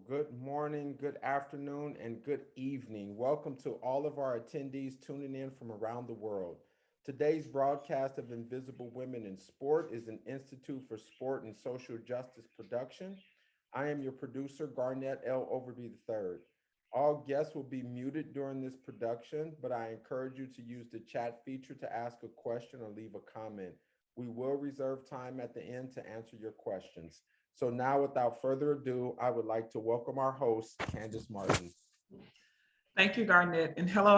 Good morning, good afternoon, and good evening. Welcome to all of our attendees tuning in from around the world. Today's broadcast of Invisible Women in Sport is an Institute for Sport and Social Justice production. I am your producer, Garnett L. Overby III. All guests will be muted during this production, but I encourage you to use the chat feature to ask a question or leave a comment. We will reserve time at the end to answer your questions. So now, without further ado, I would like to welcome our host, Candace Martin. Thank you, Garnett. And hello,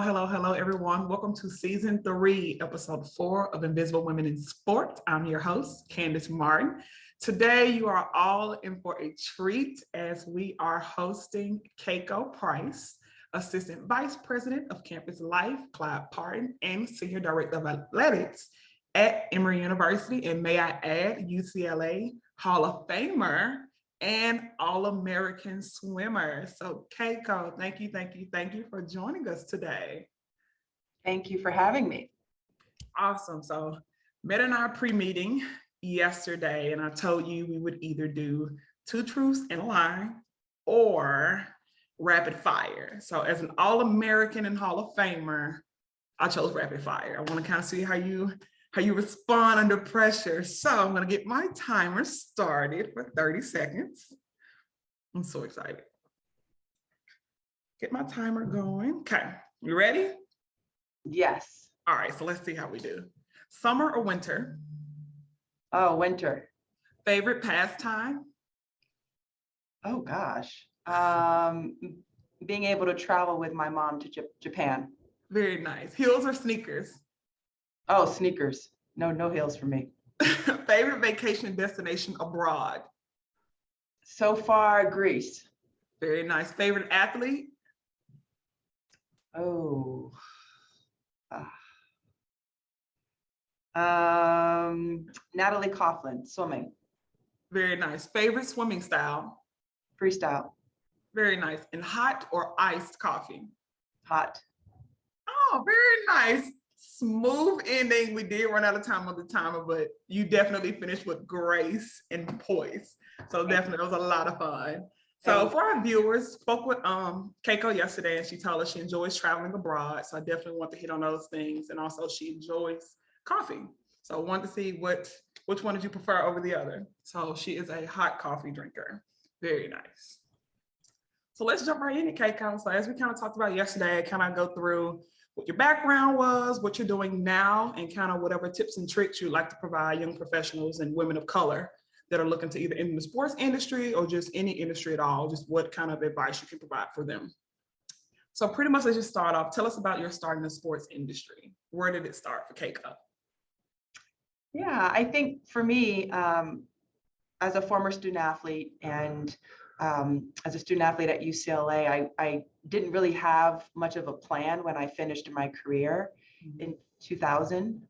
everyone. Welcome to season 3, episode 4 of Invisible Women in Sport. I'm your host, Candace Martin. Today, you are all in for a treat as we are hosting Keiko Price, Assistant Vice President of Campus Life, Clyde Partin, and Senior Director of Athletics at Emory University. And may I add, UCLA Hall of Famer and All-American swimmer. So Keiko, thank you for joining us today. Thank you for having me. Awesome. So met in our pre-meeting yesterday, and I told you we would either do 2 truths and a lie or rapid fire. So as an All-American and Hall of Famer, I chose rapid fire. I want to kind of see how you respond under pressure. So I'm going to get my timer started for 30 seconds. I'm so excited. Get my timer going. Okay, you ready? Yes. All right, so let's see how we do. Summer or winter? Oh, winter. Favorite pastime? Oh gosh. Being able to travel with my mom to Japan. Very nice. Heels or sneakers? Oh, sneakers. No heels for me. Favorite vacation destination abroad? So far, Greece. Very nice. Favorite athlete? Oh. Natalie Coughlin, swimming. Very nice. Favorite swimming style? Freestyle. Very nice. And hot or iced coffee? Hot. Oh, very nice. Smooth ending. We did run out of time on the timer, but you definitely finished with grace and poise. So definitely, it was a lot of fun. So for our viewers, spoke with Keiko yesterday, and she told us she enjoys traveling abroad. So I definitely want to hit on those things. And also she enjoys coffee. So I wanted to see which one did you prefer over the other? So she is a hot coffee drinker. Very nice. So let's jump right in, Keiko. So as we kind of talked about yesterday, kind of go through what your background was, what you're doing now, and kind of whatever tips and tricks you'd like to provide young professionals and women of color that are looking to either in the sports industry or just any industry at all, just what kind of advice you can provide for them. So pretty much let's just start off. Tell us about your start in the sports industry. Where did it start for Keiko? Yeah, I think for me, as a former student athlete and as a student athlete at UCLA, I didn't really have much of a plan when I finished my career in 2000.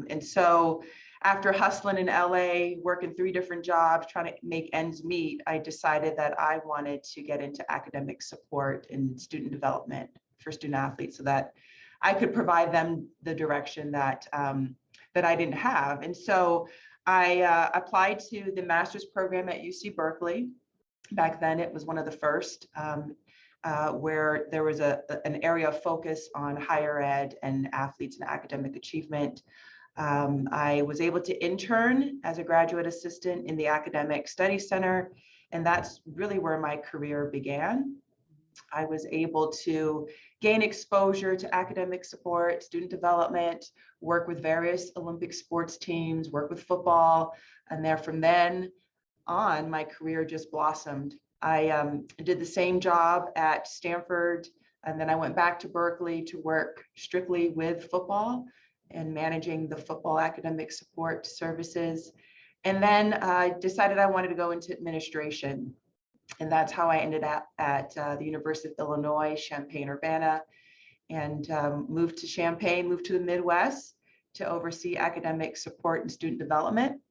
And so after hustling in LA, working 3 different jobs, trying to make ends meet, I decided that I wanted to get into academic support and student development for student athletes so that I could provide them the direction that I didn't have. And so I applied to the master's program at UC Berkeley. Back then, it was one of the first where there was an area of focus on higher ed and athletes and academic achievement. I was able to intern as a graduate assistant in the Academic Studies Center, and that's really where my career began. I was able to gain exposure to academic support, student development, work with various Olympic sports teams, work with football, and there from then on, my career just blossomed. I did the same job at Stanford, and then I went back to Berkeley to work strictly with football and managing the football academic support services. And then I decided I wanted to go into administration. And that's how I ended up at the University of Illinois, Champaign-Urbana, and moved to the Midwest to oversee academic support and student development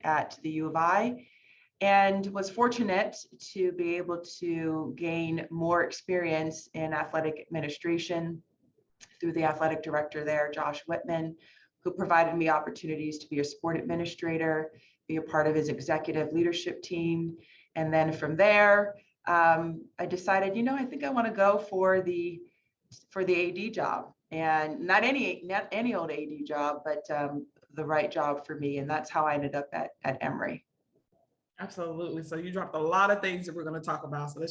at the U of I, and was fortunate to be able to gain more experience in athletic administration through the athletic director there, Josh Whitman, who provided me opportunities to be a sport administrator, be a part of his executive leadership team. And then from there, I decided, I think I want to go for the AD job, and not any old AD job, but the right job for me. And that's how I ended up at Emory. Absolutely. So you dropped a lot of things that we're going to talk about. So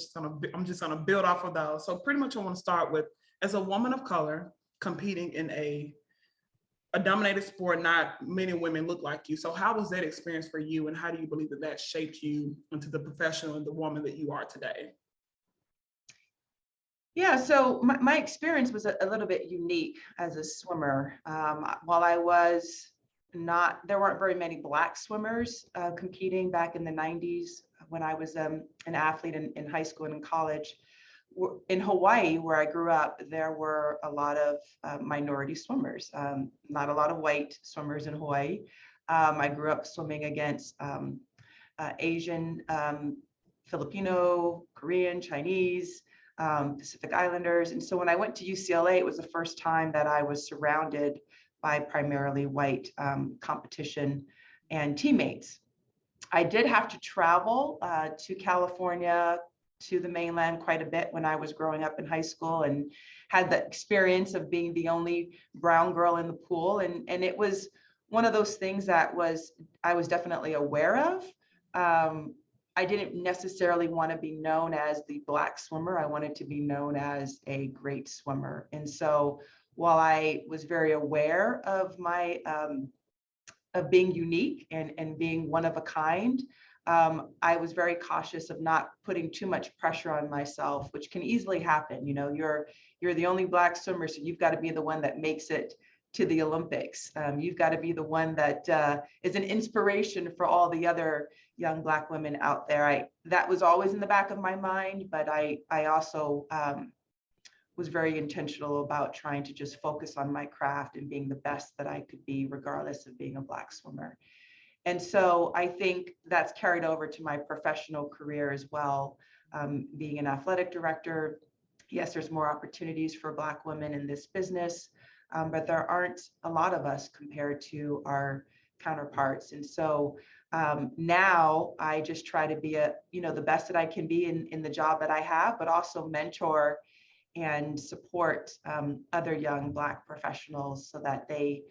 I'm just going to build off of those. So pretty much I want to start with, as a woman of color competing in a dominated sport, not many women look like you. So how was that experience for you? And how do you believe that that shaped you into the professional and the woman that you are today? Yeah, so my experience was a little bit unique as a swimmer. While I was not, there weren't very many Black swimmers competing back in the 90s when I was an athlete in high school and in college. In Hawaii, where I grew up, there were a lot of minority swimmers, not a lot of white swimmers in Hawaii. I grew up swimming against Asian, Filipino, Korean, Chinese, Pacific Islanders. And so when I went to UCLA, it was the first time that I was surrounded by primarily white competition and teammates. I did have to travel to California, to the mainland quite a bit when I was growing up in high school, and had the experience of being the only brown girl in the pool. And it was one of those things that I was definitely aware of. I didn't necessarily want to be known as the Black swimmer. I wanted to be known as a great swimmer. And so while I was very aware of my of being unique and being one of a kind, I was very cautious of not putting too much pressure on myself, which can easily happen. You're the only Black swimmer, so you've got to be the one that makes it to the Olympics. You've got to be the one that is an inspiration for all the other young Black women out there. That was always in the back of my mind, but I also was very intentional about trying to just focus on my craft and being the best that I could be, regardless of being a Black swimmer. And so I think that's carried over to my professional career as well. Being an athletic director, yes, there's more opportunities for Black women in this business, but there aren't a lot of us compared to our counterparts. And so now I just try to be the best that I can be in the job that I have, but also mentor and support other young Black professionals so that they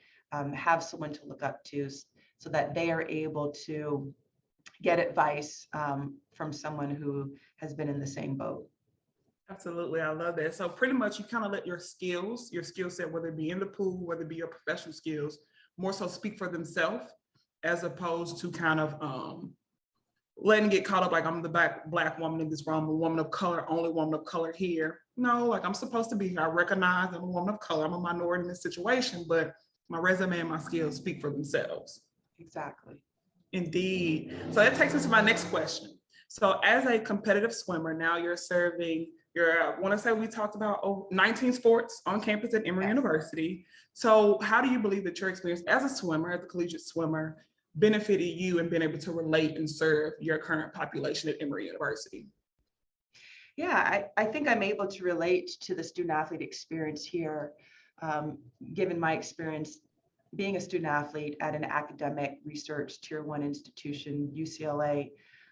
have someone to look up to, so that they are able to get advice from someone who has been in the same boat. Absolutely. I love that. So pretty much you kind of let your skill set, whether it be in the pool, whether it be your professional skills, more so speak for themselves, as opposed to kind of letting it get caught up like I'm the Black woman in this room, a woman of color, only woman of color here. No, like I'm supposed to be here. I recognize I'm a woman of color. I'm a minority in this situation, but my resume and my skills speak for themselves. Exactly. Indeed. So that takes us to my next question. So as a competitive swimmer, now you're serving I want to say we talked about 19 sports on campus at Emory University. So how do you believe that your experience as a swimmer, as a collegiate swimmer, benefited you and being able to relate and serve your current population at Emory University? Yeah, I think I'm able to relate to the student athlete experience here, given my experience being a student athlete at an academic research tier 1 institution, UCLA.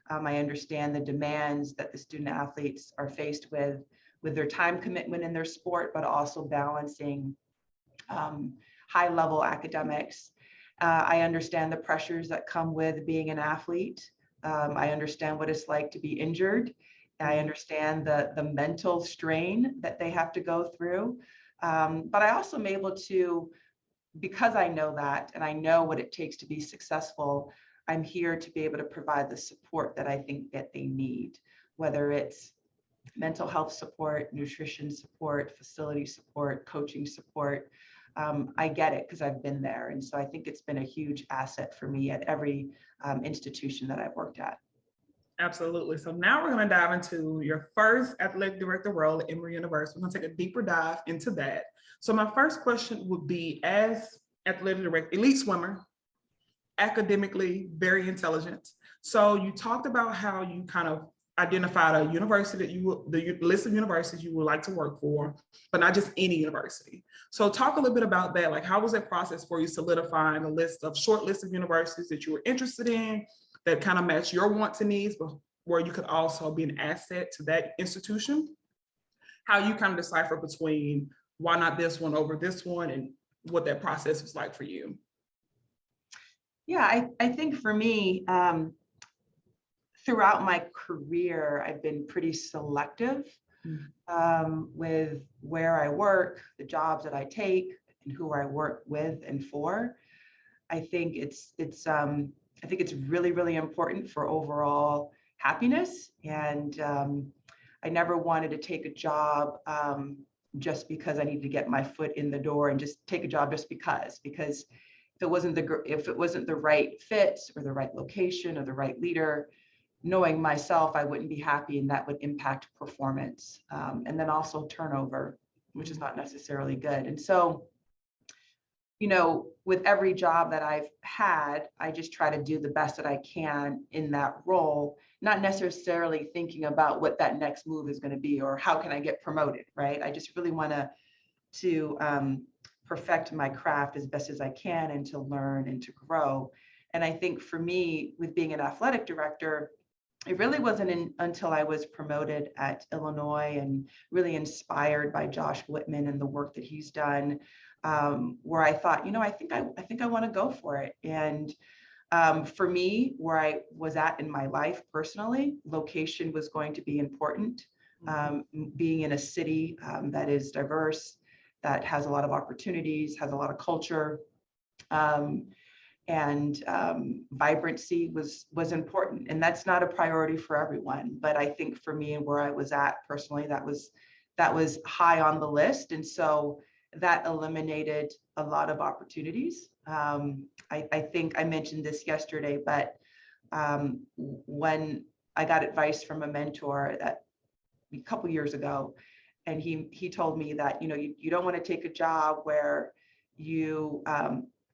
I understand the demands that the student athletes are faced with their time commitment in their sport, but also balancing high level academics. I understand the pressures that come with being an athlete. I understand what it's like to be injured. I understand the mental strain that they have to go through. But I also am able to, because I know that and I know what it takes to be successful, I'm here to be able to provide the support that I think that they need, whether it's mental health support, nutrition support, facility support, coaching support. I get it because I've been there. And so I think it's been a huge asset for me at every institution that I've worked at. Absolutely. So now we're going to dive into your first athletic director role at Emory University. We're going to take a deeper dive into that. So my first question would be, as athletic director, elite swimmer, academically very intelligent. So you talked about how you kind of identified a university that the list of universities you would like to work for, but not just any university. So talk a little bit about that. Like, how was that process for you solidifying a short list of universities that you were interested in, that kind of match your wants and needs, but where you could also be an asset to that institution, how you kind of decipher between why not this one over this one and what that process was like for you. Yeah, I think for me, throughout my career, I've been pretty selective with where I work, the jobs that I take, and who I work with and for. I think it's really, really important for overall happiness. And I never wanted to take a job just because I needed to get my foot in the door and just take a job just because if it wasn't the right fit or the right location or the right leader, knowing myself, I wouldn't be happy, and that would impact performance. And then also turnover, which is not necessarily good. And so, you know, with every job that I've had, I just try to do the best that I can in that role, not necessarily thinking about what that next move is going to be or how can I get promoted, right? I just really want to perfect my craft as best as I can and to learn and to grow. And I think for me, with being an athletic director, it really wasn't until I was promoted at Illinois and really inspired by Josh Whitman and the work that he's done, where I thought, you know, I think I want to go for it. And for me, where I was at in my life personally, location was going to be important. Being in a city that is diverse, that has a lot of opportunities, has a lot of culture, and vibrancy was important. And that's not a priority for everyone, but I think for me and where I was at personally, that was high on the list. And so that eliminated a lot of opportunities. I think I mentioned this yesterday, but when I got advice from a mentor that a couple years ago, and he told me that, you know, you don't want to take a job where you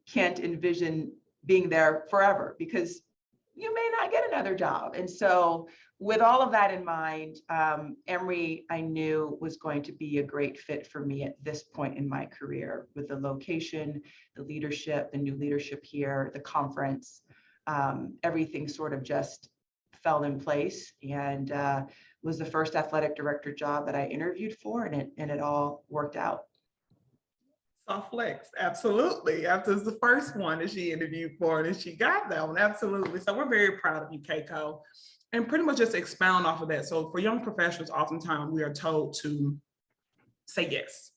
can't envision being there forever because you may not get another job. And so with all of that in mind, Emory, I knew was going to be a great fit for me at this point in my career, with the location, the leadership, the new leadership here, the conference, everything sort of just fell in place, and was the first athletic director job that I interviewed for, and it all worked out. Soft flex, absolutely. After the first one that she interviewed for, and she got that one, absolutely. So we're very proud of you, Keiko. And pretty much just expound off of that. So for young professionals, oftentimes we are told to say yes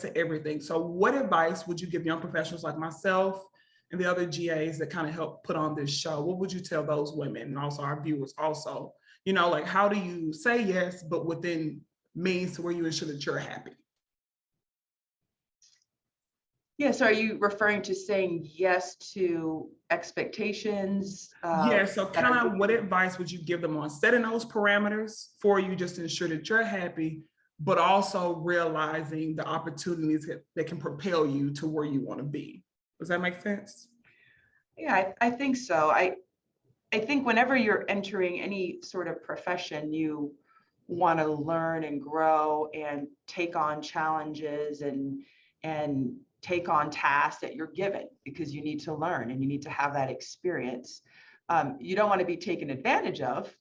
to everything. So what advice would you give young professionals like myself and the other GAs that kind of help put on this show? What would you tell those women and also our viewers also? You know, like, how do you say yes, but within means to where you ensure that you're happy? Yes, are you referring to saying yes to expectations? Yeah, so kind of what advice would you give them on setting those parameters for you, just to ensure that you're happy, but also realizing the opportunities that can propel you to where you want to be? Does that make sense? Yeah, I think so. I think whenever you're entering any sort of profession, you want to learn and grow and take on challenges and take on tasks that you're given, because you need to learn and you need to have that experience. You don't want to be taken advantage of.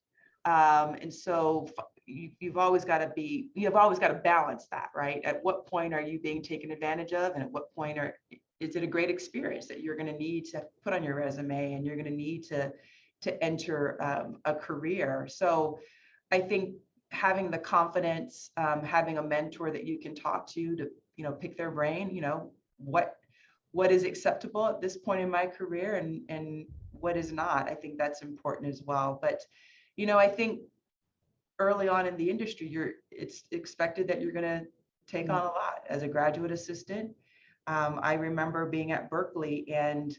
And so you've always got to balance that, right? At what point are you being taken advantage of? And at what point is it a great experience that you're going to need to put on your resume and you're going to need to enter a career? So I think having the confidence, having a mentor that you can talk to, you know, pick their brain, you know, what is acceptable at this point in my career and what is not. I think that's important as well. But, you know, I think early on in the industry, it's expected that you're going to take on a lot as a graduate assistant. I remember being at Berkeley, and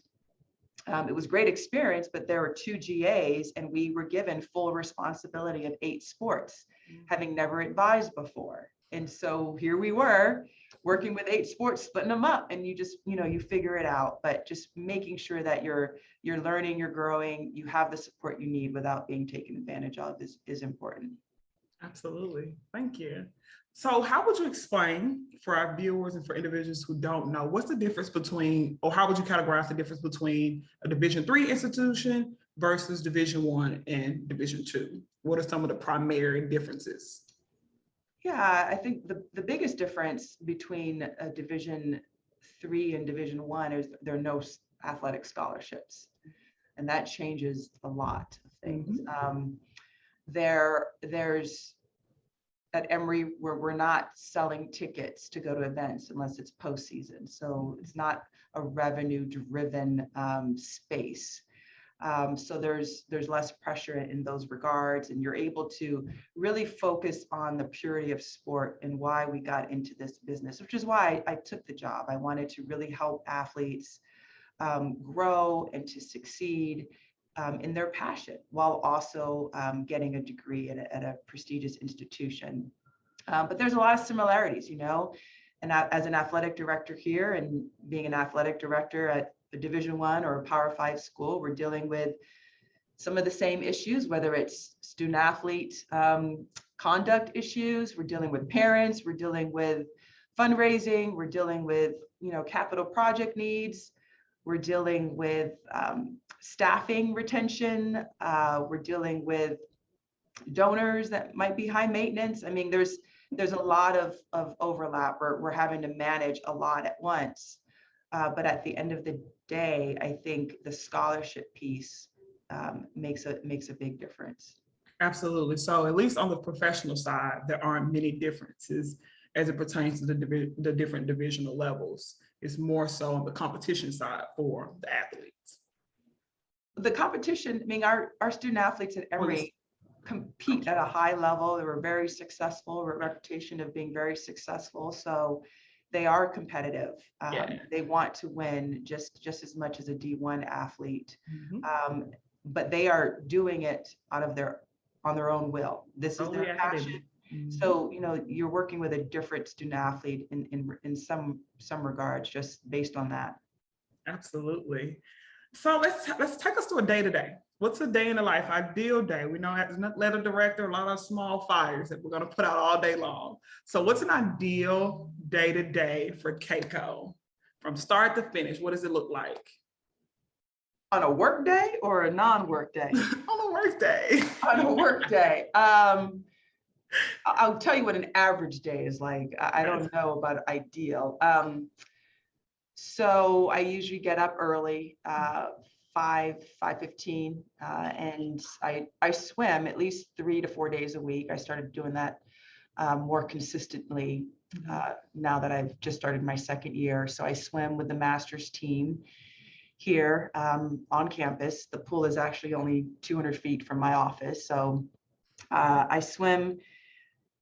it was a great experience, but there were 2 GAs and we were given full responsibility of 8 sports, having never advised before. And so here we were working with 8 sports, splitting them up, and you just, you know, you figure it out, but just making sure that you're learning, you're growing, you have the support you need without being taken advantage of is important. Absolutely. Thank you. So how would you explain for our viewers and for individuals who don't know, what's the difference between, or how would you categorize the difference between a Division III institution versus Division I and Division II? What are some of the primary differences? Yeah, I think the biggest difference between a Division III and Division I is there are no athletic scholarships. And that changes a lot of things. There's at Emory where we're not selling tickets to go to events unless it's postseason. So it's not a revenue driven space. So there's less pressure in those regards, and you're able to really focus on the purity of sport and why we got into this business, which is why I took the job. I wanted to really help athletes grow and to succeed in their passion while also getting a degree at a prestigious institution. But there's a lot of similarities, you know, and as an athletic director here and being an athletic director at a Division I or a Power 5 school, we're dealing with some of the same issues, whether it's student athlete conduct issues, we're dealing with parents, we're dealing with fundraising, we're dealing with, you know, capital project needs, we're dealing with staffing retention, we're dealing with donors that might be high maintenance. I mean, there's a lot of overlap. We're having to manage a lot at once. But at the end of the day, I think the scholarship piece makes a big difference. Absolutely. So at least on the professional side, there aren't many differences as it pertains to the different divisional levels. It's more so on the competition side for the athletes. The competition, I mean, our student athletes at Emory compete at a high level. They were very successful, a reputation of being very successful. So they are competitive. They want to win just as much as a D1 athlete. But they are doing it on their own will. This is their passion. So, you know, you're working with a different student athlete in some regards, just based on that. Absolutely. So let's take us to a day-to-day. What's a day in the life, ideal day? We know as a letter director, a lot of small fires that we're going to put out all day long. So what's an ideal day-to-day for Keiko from start to finish? What does it look like? On a work day or a non-work day? On a work day. On a work day. I'll tell you what an average day is like. I don't know about ideal. So I usually get up early, 5:15, and I swim at least 3 to 4 days a week. I started doing that more consistently now that I've just started my second year. So I swim with the master's team here on campus. The pool is actually only 200 feet from my office. So I swim.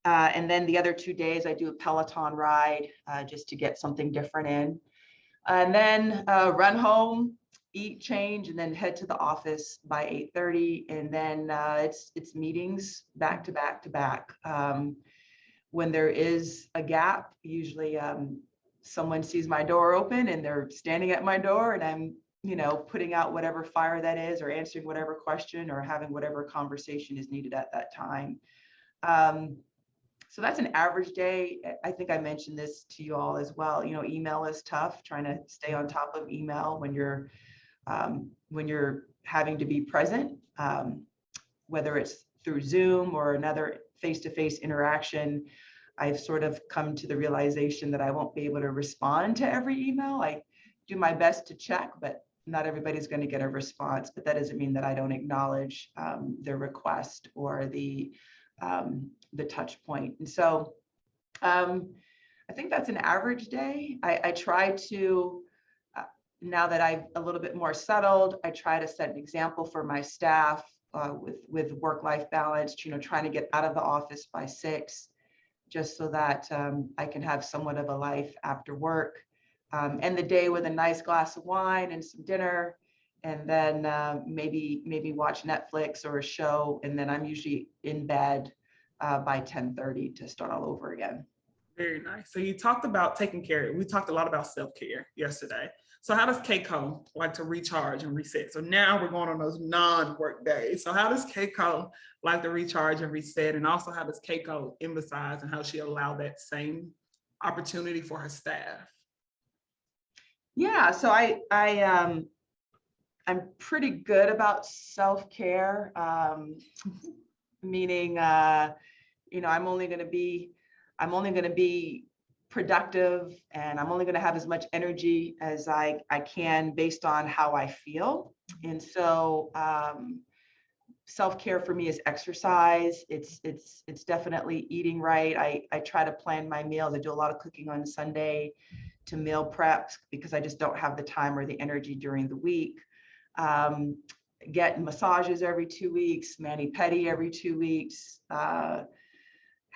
And then the other 2 days I do a Peloton ride just to get something different in. And then run home, eat, change, and then head to the office by 8:30. And then it's meetings back to back to back. When there is a gap, usually someone sees my door open and they're standing at my door, and I'm, you know, putting out whatever fire that is, or answering whatever question, or having whatever conversation is needed at that time. So that's an average day. I think I mentioned this to you all as well. You know, email is tough, trying to stay on top of email when you're having to be present, whether it's through Zoom or another face-to-face interaction. I've sort of come to the realization that I won't be able to respond to every email. I do my best to check, but not everybody's going to get a response. But that doesn't mean that I don't acknowledge their request or the touch point. And so I think that's an average day. I try to, now that I'm a little bit more settled, I try to set an example for my staff with work-life balance, you know, trying to get out of the office by 6, just so that I can have somewhat of a life after work. End the day with a nice glass of wine and some dinner, and then maybe watch Netflix or a show, and then I'm usually in bed by 10:30 to start all over again. Very nice. So you talked about taking care. We talked a lot about self-care yesterday. So how does Keiko like to recharge and reset? So now we're going on those non-work days. So how does Keiko like to recharge and reset? And also how does Keiko emphasize and how she allow that same opportunity for her staff? Yeah, so I I'm pretty good about self-care, meaning, I'm only going to be productive, and I'm only going to have as much energy as I can based on how I feel. And so, self-care for me is exercise. It's definitely eating right. I try to plan my meals. I do a lot of cooking on Sunday to meal prep because I just don't have the time or the energy during the week. Get massages every 2 weeks, mani-pedi every 2 weeks. I'm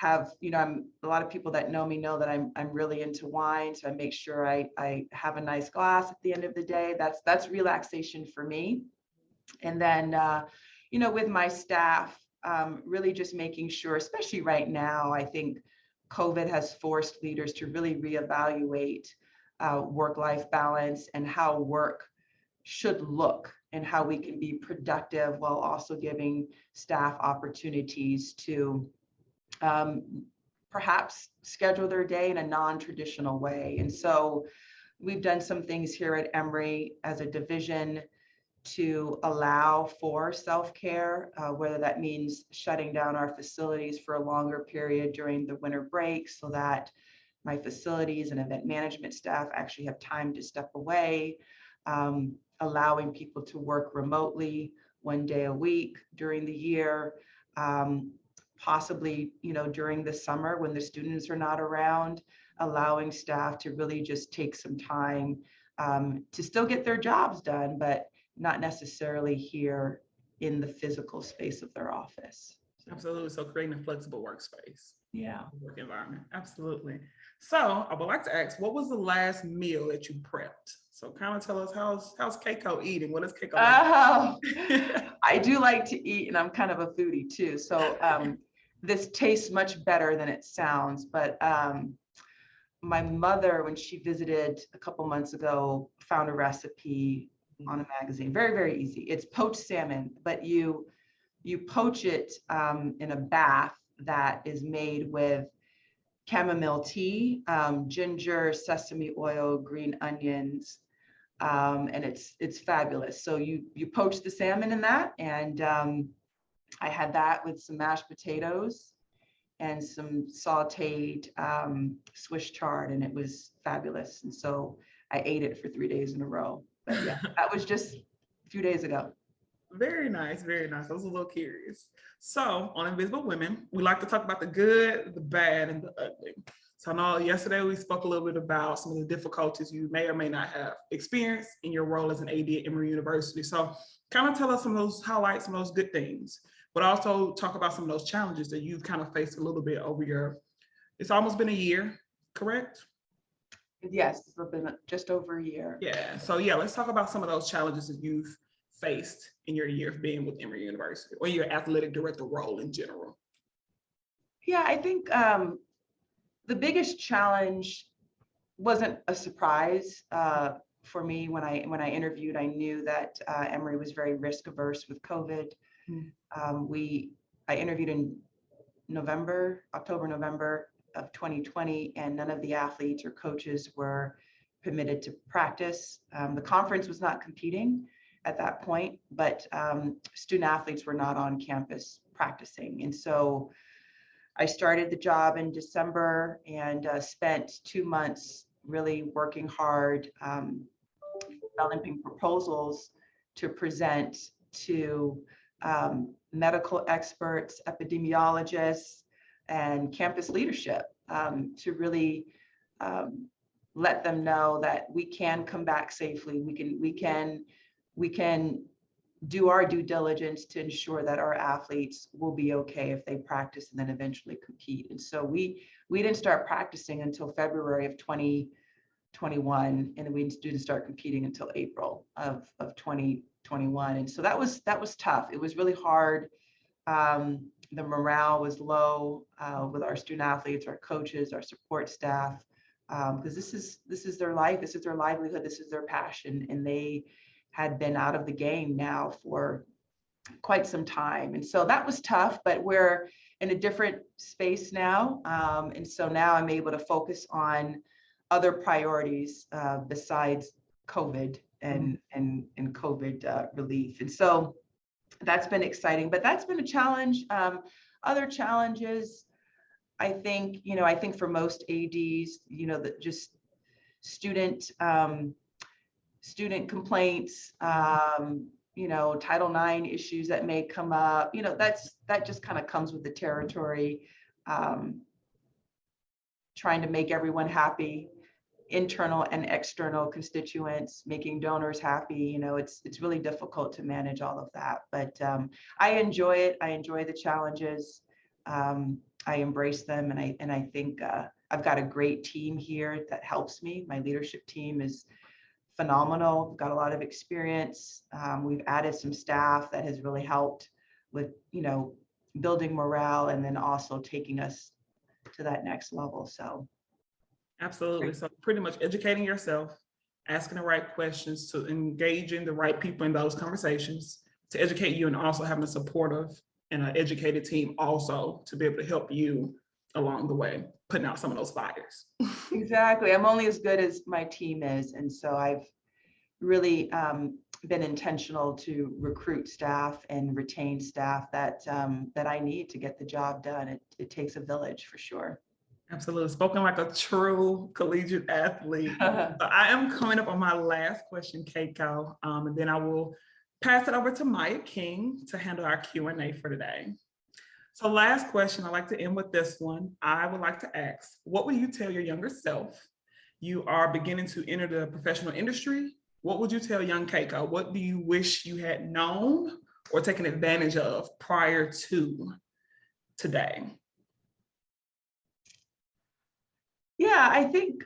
a lot of people that know me know that I'm really into wine, so I make sure I have a nice glass at the end of the day. That's relaxation for me. And then with my staff, really just making sure, especially right now, I think COVID has forced leaders to really reevaluate work-life balance and how work should look and how we can be productive while also giving staff opportunities to perhaps schedule their day in a non-traditional way. And so we've done some things here at Emory as a division to allow for self-care, whether that means shutting down our facilities for a longer period during the winter break so that my facilities and event management staff actually have time to step away, allowing people to work remotely 1 day a week during the year, possibly, during the summer when the students are not around, allowing staff to really just take some time to still get their jobs done, but not necessarily here in the physical space of their office. Absolutely. So creating a flexible workspace. Yeah. Work environment. Absolutely. So I would like to ask, what was the last meal that you prepped? So kind of tell us how's Keiko eating? What is Keiko like? Oh, I do like to eat, and I'm kind of a foodie too. So this tastes much better than it sounds, but my mother, when she visited a couple months ago, found a recipe on a magazine. Very, very easy. It's poached salmon, but you poach it in a bath that is made with chamomile tea, ginger, sesame oil, green onions, and it's fabulous. So you poach the salmon in that, and I had that with some mashed potatoes and some sauteed Swiss chard, and it was fabulous. And so I ate it for 3 days in a row. But yeah, that was just a few days ago. Very nice, very nice. I was a little curious. So on Invisible Women, we like to talk about the good, the bad, and the ugly. So I know yesterday we spoke a little bit about some of the difficulties you may or may not have experienced in your role as an AD at Emory University. So kind of tell us some of those highlights, some of those good things, but also talk about some of those challenges that you've kind of faced a little bit over it's almost been a year, correct? Yes, it's been just over a year. Yeah. So yeah, let's talk about some of those challenges that you've faced in your year of being with Emory University or your athletic director role in general. Yeah, I think the biggest challenge wasn't a surprise for me. When I interviewed, I knew that Emory was very risk averse with COVID. I interviewed in October, November of 2020, and none of the athletes or coaches were permitted to practice. The conference was not competing at that point, but student athletes were not on campus practicing. And so I started the job in December and spent 2 months really working hard, developing proposals to present to medical experts, epidemiologists, and campus leadership to really let them know that we can come back safely. We can do our due diligence to ensure that our athletes will be okay if they practice and then eventually compete. And so we didn't start practicing until February of 2021, and we didn't start competing until April of 2021. And so that was tough. It was really hard. The morale was low with our student athletes, our coaches, our support staff, because this is their life, this is their livelihood, this is their passion, and they had been out of the game now for quite some time. And so that was tough, but we're in a different space now. And so now I'm able to focus on other priorities besides COVID and COVID relief. And so that's been exciting, but that's been a challenge. Other challenges, I think for most ADs, that just student complaints, Title IX issues that may come up, that just kind of comes with the territory. Trying to make everyone happy, internal and external constituents, making donors happy. It's really difficult to manage all of that, but I enjoy it. I enjoy the challenges. I embrace them, and I think I've got a great team here that helps me. My leadership team is phenomenal. We've got a lot of experience. We've added some staff that has really helped with, building morale and then also taking us to that next level. So. Absolutely. So pretty much educating yourself, asking the right questions, to engaging the right people in those conversations, to educate you, and also having a supportive and an educated team also to be able to help you along the way, putting out some of those fires. Exactly. I'm only as good as my team is. And so I've really been intentional to recruit staff and retain staff that I need to get the job done. It takes a village for sure. Absolutely. Spoken like a true collegiate athlete. So I am coming up on my last question, Keiko, and then I will pass it over to Maya King to handle our Q&A for today. So last question, I like to end with this one. I would like to ask, what would you tell your younger self? You are beginning to enter the professional industry. What would you tell young Keiko? What do you wish you had known or taken advantage of prior to today? Yeah, I think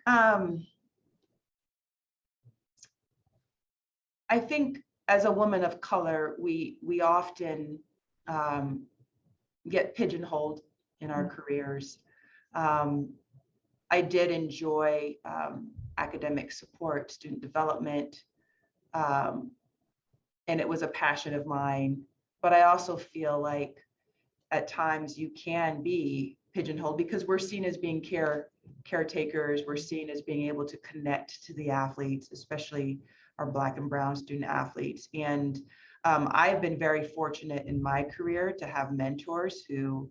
as a woman of color, we often get pigeonholed in our careers. I did enjoy academic support, student development, and it was a passion of mine. But I also feel like at times you can be pigeonholed because we're seen as being caretakers. We're seen as being able to connect to the athletes, especially our Black and Brown student athletes. And I've been very fortunate in my career to have mentors who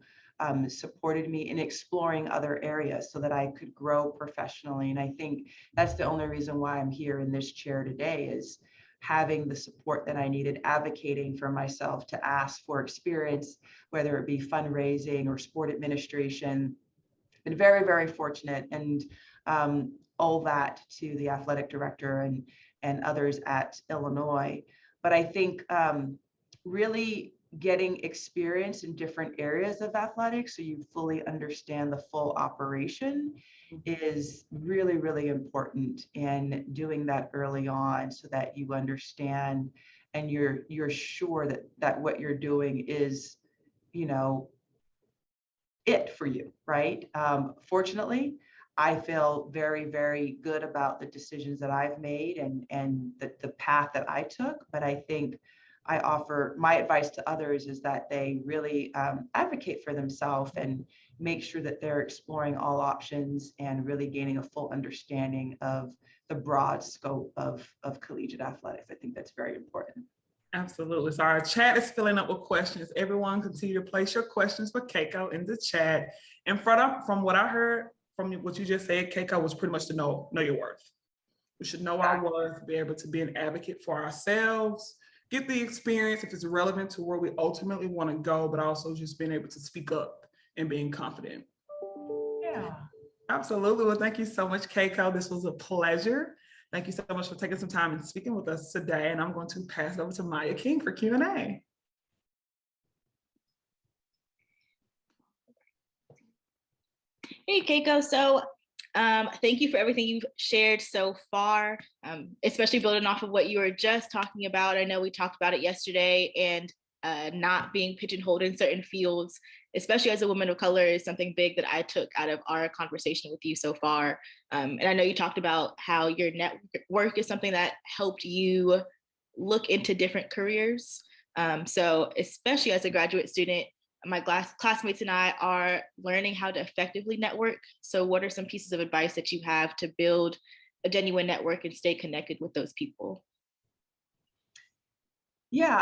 supported me in exploring other areas so that I could grow professionally. And I think that's the only reason why I'm here in this chair today, is having the support that I needed, advocating for myself to ask for experience, whether it be fundraising or sport administration. Been very, very fortunate, and owe that to the athletic director and others at Illinois. But I think really getting experience in different areas of athletics so you fully understand the full operation is really, really important, and doing that early on so that you understand and you're sure that what you're doing is, it for you, right? Fortunately, I feel very, very good about the decisions that I've made and the path that I took. But I think I offer my advice to others is that they really advocate for themselves and make sure that they're exploring all options and really gaining a full understanding of the broad scope of collegiate athletics. I think that's very important. Absolutely. So our chat is filling up with questions. Everyone continue to place your questions for Keiko in the chat. And from what I heard, from what you just said, Keiko, was pretty much to know your worth. We should know our worth, be able to be an advocate for ourselves, get the experience if it's relevant to where we ultimately want to go, but also just being able to speak up and being confident. Yeah. Absolutely. Well, thank you so much, Keiko. This was a pleasure. Thank you so much for taking some time and speaking with us today. And I'm going to pass it over to Maya King for Q&A. Hey, Keiko. So thank you for everything you've shared so far, especially building off of what you were just talking about. I know we talked about it yesterday, and not being pigeonholed in certain fields, especially as a woman of color, is something big that I took out of our conversation with you so far. And I know you talked about how your network is something that helped you look into different careers. So especially as a graduate student, my classmates and I are learning how to effectively network. So what are some pieces of advice that you have to build a genuine network and stay connected with those people? Yeah,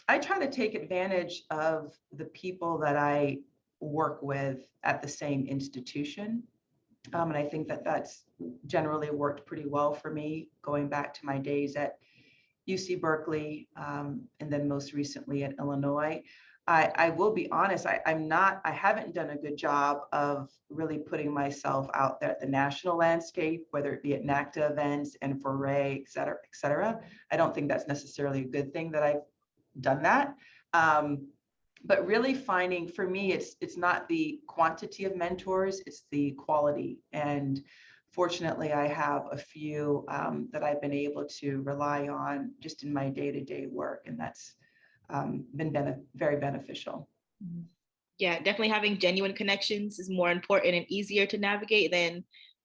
I try to take advantage of the people that I work with at the same institution. And I think that that's generally worked pretty well for me, going back to my days at UC Berkeley, and then most recently at Illinois. I will be honest, I haven't done a good job of really putting myself out there at the national landscape, whether it be at NACTA events and foray, et cetera, et cetera. I don't think that's necessarily a good thing that I've done that. But really finding, for me, it's not the quantity of mentors, it's the quality. And fortunately, I have a few that I've been able to rely on just in my day-to-day work, and that's been very beneficial. Yeah, definitely having genuine connections is more important and easier to navigate than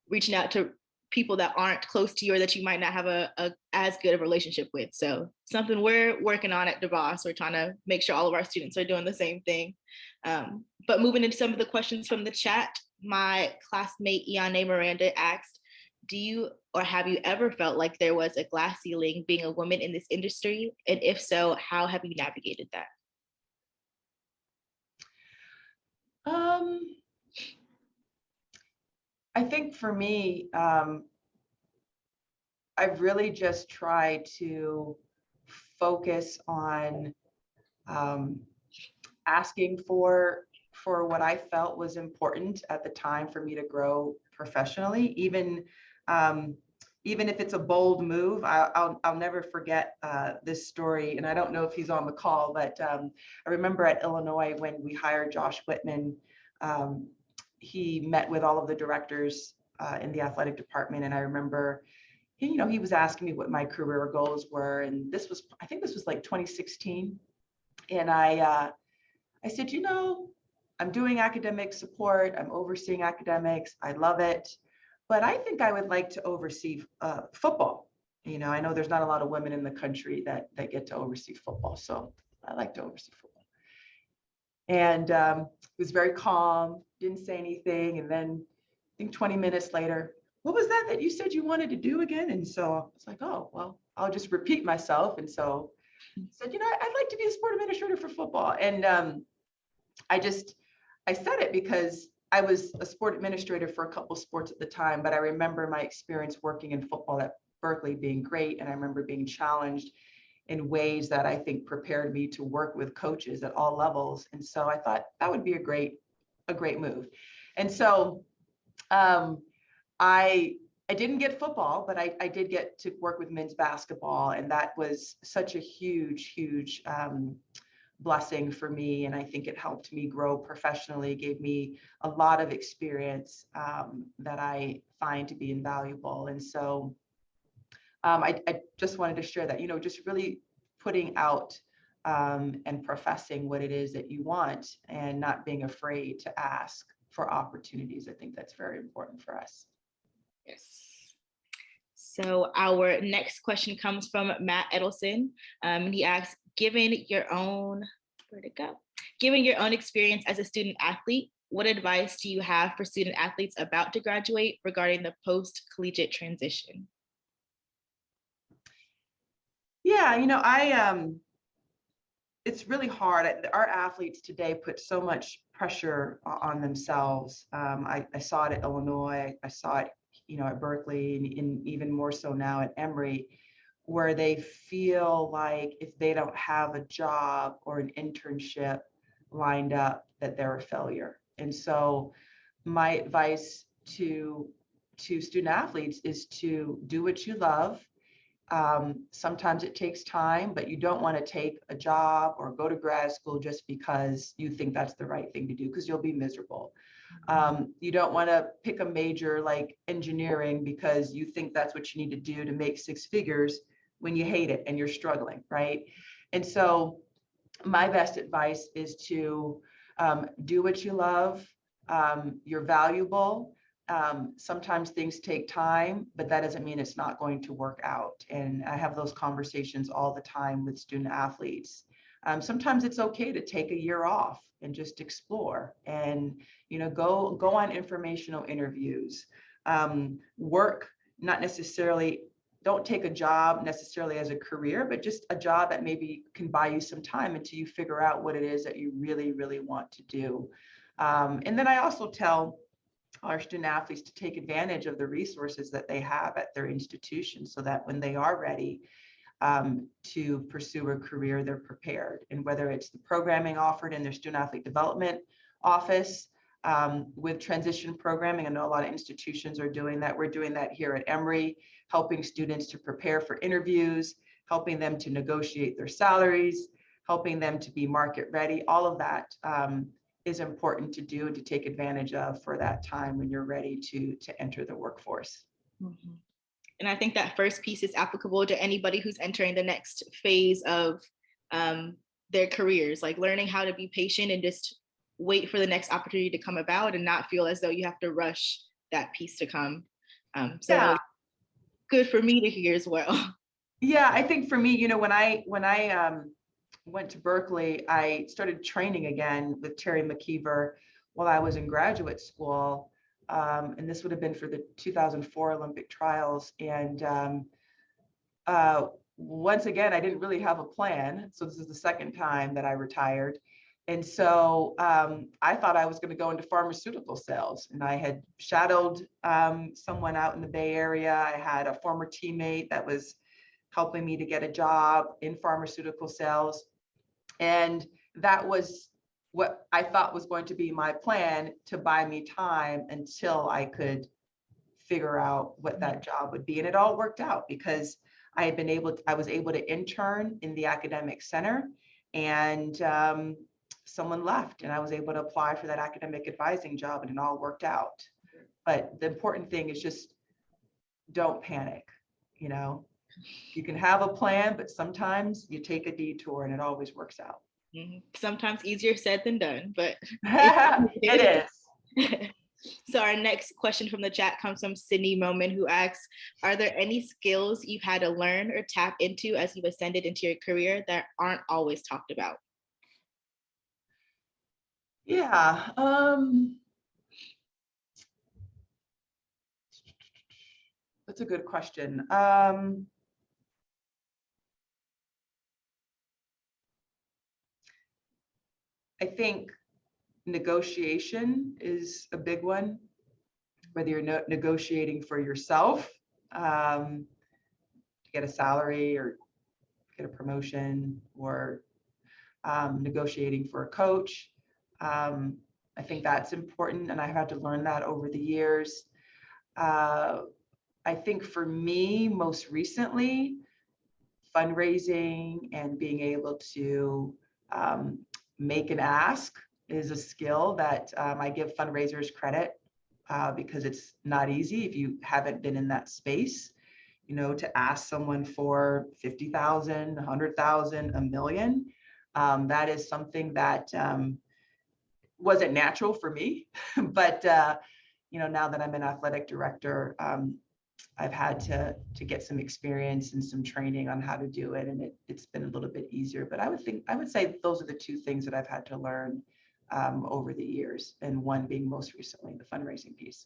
reaching out to people that aren't close to you or that you might not have a as good of a relationship with. So something we're working on at DeVos. We're trying to make sure all of our students are doing the same thing. But moving into some of the questions from the chat, my classmate Iane Miranda asked, do you or have you ever felt like there was a glass ceiling being a woman in this industry? And if so, how have you navigated that? I think for me, I've really just tried to focus on asking for what I felt was important at the time for me to grow professionally, even if it's a bold move. I'll never forget this story, and I don't know if he's on the call, but I remember at Illinois when we hired Josh Whitman, he met with all of the directors in the athletic department, and I remember he was asking me what my career goals were, and I think this was like 2016, and I said, I'm doing academic support, I'm overseeing academics, I love it, but I think I would like to oversee football. I know there's not a lot of women in the country that get to oversee football, so I like to oversee football. And he was very calm, didn't say anything, and then I think 20 minutes later, what was that you said you wanted to do again? And so I was like, oh, well, I'll just repeat myself. And so I said, I'd like to be a sport administrator for football. And I said it because I was a sport administrator for a couple sports at the time, but I remember my experience working in football at Berkeley being great. And I remember being challenged in ways that I think prepared me to work with coaches at all levels. And so I thought that would be a great move. And so I didn't get football, but I did get to work with men's basketball. And that was such a huge blessing for me. And I think it helped me grow professionally, gave me a lot of experience that I find to be invaluable. And so I just wanted to share that, just really putting out and professing what it is that you want and not being afraid to ask for opportunities. I think that's very important for us. Yes. So our next question comes from Matt Edelson. He asks, given your own experience as a student athlete, what advice do you have for student athletes about to graduate regarding the post-collegiate transition? Yeah, it's really hard. Our athletes today put so much pressure on themselves. I saw it at Illinois. I saw it, at Berkeley, and even more so now at Emory, where they feel like if they don't have a job or an internship lined up, that they're a failure. And so my advice to student athletes is to do what you love. Sometimes it takes time, but you don't want to take a job or go to grad school just because you think that's the right thing to do, because you'll be miserable. You don't want to pick a major like engineering because you think that's what you need to do to make six figures when you hate it and you're struggling, right? And so my best advice is to do what you love. You're valuable. Sometimes things take time, but that doesn't mean it's not going to work out. And I have those conversations all the time with student athletes. Sometimes it's okay to take a year off and just explore and, go on informational interviews, work, not necessarily don't take a job necessarily as a career, but just a job that maybe can buy you some time until you figure out what it is that you really, really want to do. And then I also tell our student athletes to take advantage of the resources that they have at their institution so that when they are ready to pursue a career, they're prepared. And whether it's the programming offered in their student athlete development office with transition programming, I know a lot of institutions are doing that. We're doing that here at Emory, helping students to prepare for interviews, helping them to negotiate their salaries, helping them to be market ready. All of that is important to do and to take advantage of for that time when you're ready to enter the workforce. Mm-hmm. And I think that first piece is applicable to anybody who's entering the next phase of their careers, like learning how to be patient and just wait for the next opportunity to come about and not feel as though you have to rush that piece to come. So Yeah. Good for me to hear as well. Yeah, I think for me, when I went to Berkeley, I started training again with Terry McKeever while I was in graduate school. And this would have been for the 2004 Olympic trials. And once again, I didn't really have a plan. So this is the second time that I retired. And so I thought I was going to go into pharmaceutical sales. And I had shadowed someone out in the Bay Area. I had a former teammate that was helping me to get a job in pharmaceutical sales. And that was what I thought was going to be my plan to buy me time until I could figure out what that job would be. And it all worked out because I was able to intern in the academic center, and someone left and I was able to apply for that academic advising job, and it all worked out. But the important thing is just don't panic. You can have a plan, but sometimes you take a detour and it always works out. Mm-hmm. Sometimes easier said than done, but it is. So our next question from the chat comes from Sydney Moman, who asks, are there any skills you've had to learn or tap into as you've ascended into your career that aren't always talked about? Yeah. That's a good question. I think negotiation is a big one, whether you're negotiating for yourself, to get a salary or get a promotion, or negotiating for a coach. I think that's important, and I've had to learn that over the years. I think for me, most recently, fundraising and being able to make an ask is a skill that I give fundraisers credit because it's not easy if you haven't been in that space, to ask someone for 50,000, 100,000, $1 million. That is something that wasn't natural for me, but now that I'm an athletic director, I've had to get some experience and some training on how to do it, and it's been a little bit easier. But I would say those are the two things that I've had to learn over the years, and one being most recently the fundraising piece.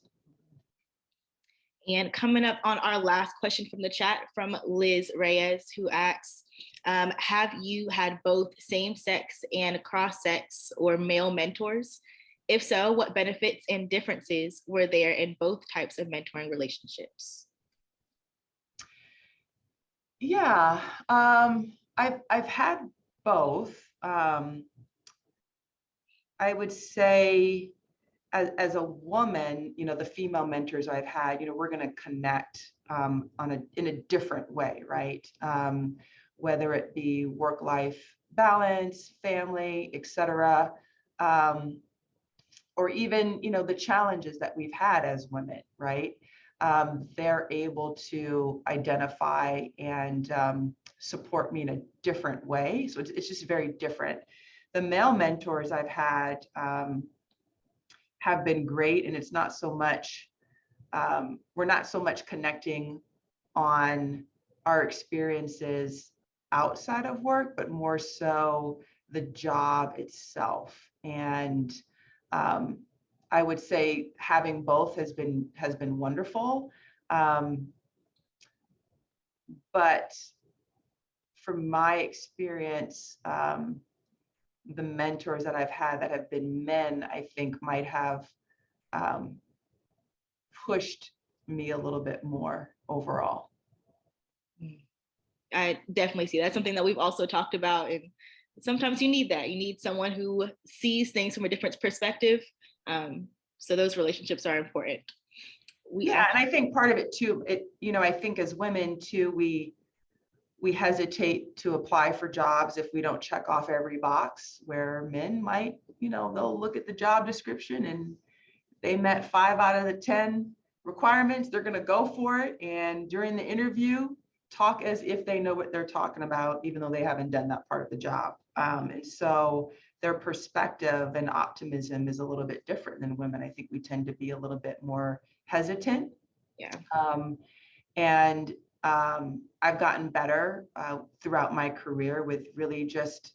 And coming up on our last question from the chat from Liz Reyes, who asks, have you had both same-sex and cross-sex or male mentors? If so, what benefits and differences were there in both types of mentoring relationships? Yeah, I've had both. I would say as a woman, the female mentors I've had, we're going to connect in a different way, right? Whether it be work-life balance, family, etc., or even, the challenges that we've had as women, right? They're able to identify and support me in a different way. So it's just very different. The male mentors I've had have been great, and it's not so much, we're not so much connecting on our experiences outside of work, but more so the job itself. And I would say having both has been wonderful. But from my experience, the mentors that I've had that have been men, I think might have pushed me a little bit more overall. I definitely see that's something that we've also talked about. And sometimes you need that. You need someone who sees things from a different perspective. So those relationships are important. And I think part of it too, I think as women too, we hesitate to apply for jobs if we don't check off every box, where men might, they'll look at the job description and they met 5 out of the 10 requirements, they're going to go for it. And during the interview, talk as if they know what they're talking about, even though they haven't done that part of the job. And so their perspective and optimism is a little bit different than women. I think we tend to be a little bit more hesitant. Yeah. I've gotten better throughout my career with really just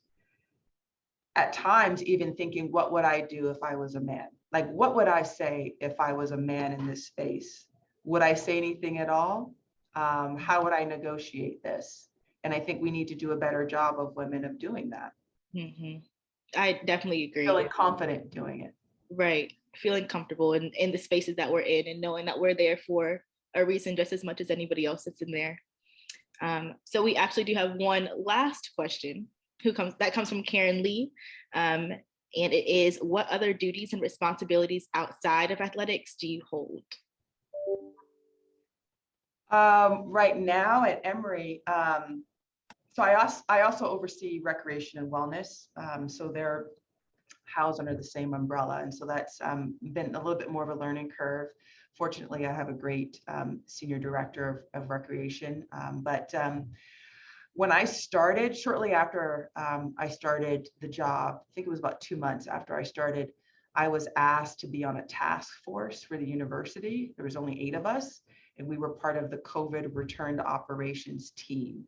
at times even thinking, what would I do if I was a man? Like, what would I say if I was a man in this space? Would I say anything at all? How would I negotiate this? And I think we need to do a better job of women of doing that. Mm-hmm. I definitely agree. Feeling confident doing it. Right. Feeling comfortable in the spaces that we're in and knowing that we're there for a reason just as much as anybody else that's in there. So we actually do have one last question that comes from Karen Lee. And it is, what other duties and responsibilities outside of athletics do you hold? Right now at Emory, so I also oversee recreation and wellness. So they're housed under the same umbrella. And so that's been a little bit more of a learning curve. Fortunately, I have a great senior director of recreation. But when I started, shortly after I started the job, I think it was about 2 months after I started, I was asked to be on a task force for the university. There was only 8 of us, and we were part of the COVID return to operations team.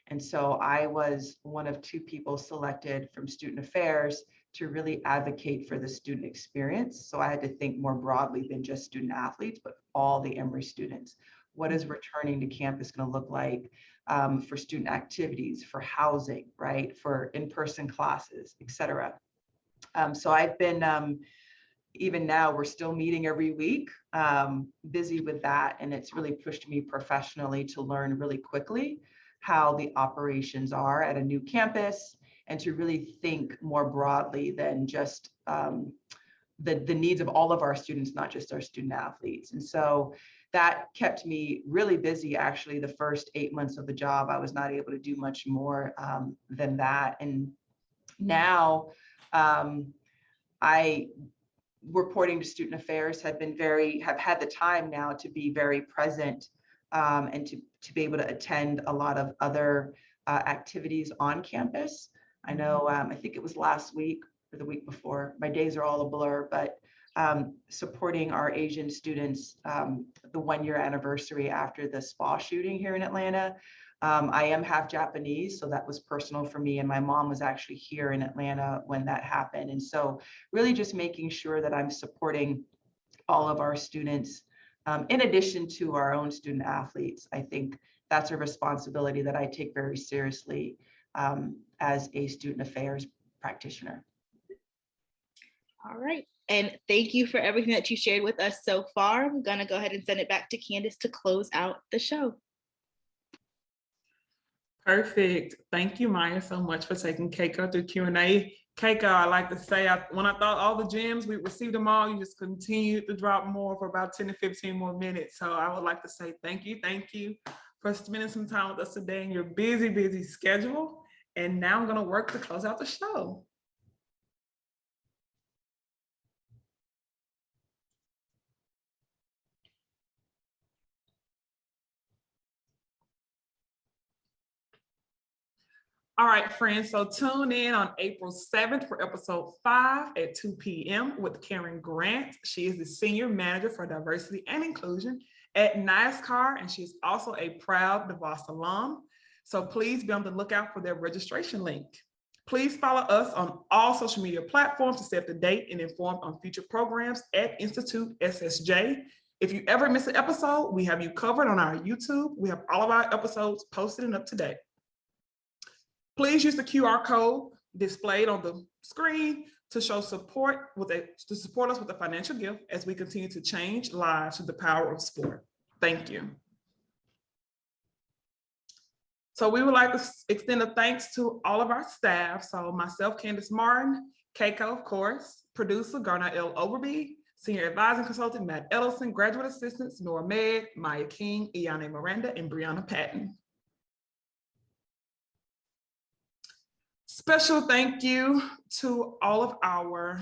And so I was one of 2 people selected from Student Affairs to really advocate for the student experience. So I had to think more broadly than just student athletes, but all the Emory students. What is returning to campus going to look like for student activities, for housing, right? For in-person classes, et cetera. So I've been, even now, we're still meeting every week, busy with that. And it's really pushed me professionally to learn really quickly how the operations are at a new campus, and to really think more broadly than just the needs of all of our students, not just our student athletes. And so that kept me really busy. Actually, the first 8 months of the job, I was not able to do much more than that. And now I, reporting to Student Affairs, have had the time now to be very present and to be able to attend a lot of other activities on campus. I know, I think it was last week or the week before, my days are all a blur, but supporting our Asian students, the 1-year anniversary after the spa shooting here in Atlanta. I am half Japanese, so that was personal for me. And my mom was actually here in Atlanta when that happened. And so really just making sure that I'm supporting all of our students, in addition to our own student athletes. I think that's a responsibility that I take very seriously as a student affairs practitioner. All right. And thank you for everything that you shared with us so far. I'm going to go ahead and send it back to Candace to close out the show. Perfect. Thank you, Maya, so much for taking Keiko through Q&A. Keiko, I like to say, when I thought all the gems, we received them all, you just continued to drop more for about 10 to 15 more minutes. So I would like to say thank you for spending some time with us today in your busy schedule. And now I'm going to work to close out the show. All right, friends, so tune in on April 7th for episode 5 at 2 p.m. with Karen Grant. She is the Senior Manager for Diversity and Inclusion at NASCAR, and she's also a proud DeVos alum. So please be on the lookout for their registration link. Please follow us on all social media platforms to stay up to date and informed on future programs at Institute SSJ. If you ever miss an episode, we have you covered on our YouTube. We have all of our episodes posted and up to date. Please use the QR code displayed on the screen to show support to support us with a financial gift as we continue to change lives through the power of sport. Thank you. So we would like to extend a thanks to all of our staff. So myself, Candace Martin, Keiko, of course, producer Garner L. Overby, Senior Advising Consultant Matt Ellison, Graduate Assistants Nora Meg, Maya King, Iane Miranda, and Brianna Patton. Special thank you to all of our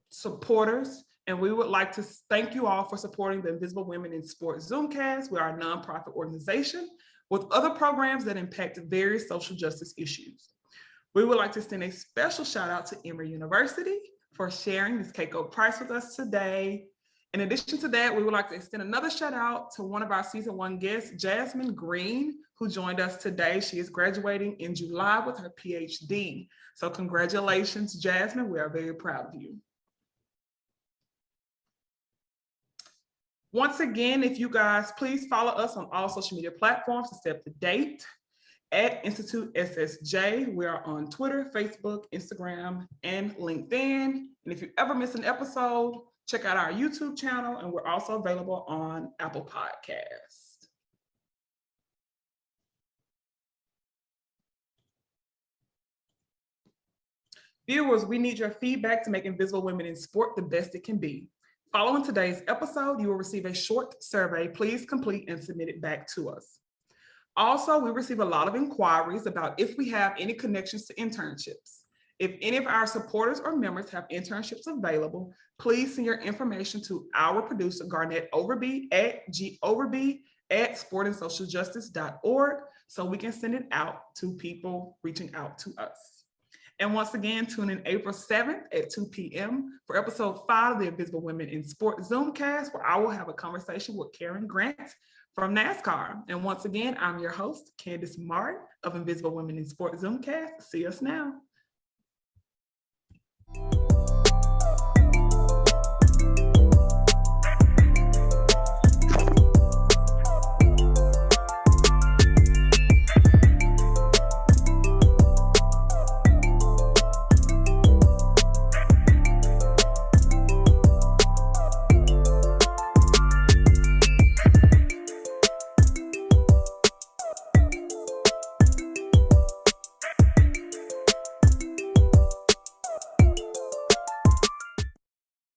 supporters, and we would like to thank you all for supporting the Invisible Women in Sports Zoomcast. We are a nonprofit organization with other programs that impact various social justice issues. We would like to send a special shout out to Emory University for sharing Ms. Keiko Price with us today. In addition to that, we would like to extend another shout out to one of our season 1 guests, Jasmine Green, who joined us today. She is graduating in July with her PhD. So congratulations, Jasmine. We are very proud of you. Once again, if you guys please follow us on all social media platforms to stay up to date. At Institute SSJ, we are on Twitter, Facebook, Instagram, and LinkedIn. And if you ever miss an episode, check out our YouTube channel, and we're also available on Apple Podcasts. Viewers, we need your feedback to make Invisible Women in Sport the best it can be. Following today's episode, you will receive a short survey. Please complete and submit it back to us. Also, we receive a lot of inquiries about if we have any connections to internships. If any of our supporters or members have internships available, please send your information to our producer, Garnett Overby, at goverby@sportandsocialjustice.org, so we can send it out to people reaching out to us. And once again, tune in April 7th at 2 p.m. for episode 5 of the Invisible Women in Sport Zoomcast, where I will have a conversation with Karen Grant from NASCAR. And once again, I'm your host, Candace Martin of Invisible Women in Sport Zoomcast. See us now.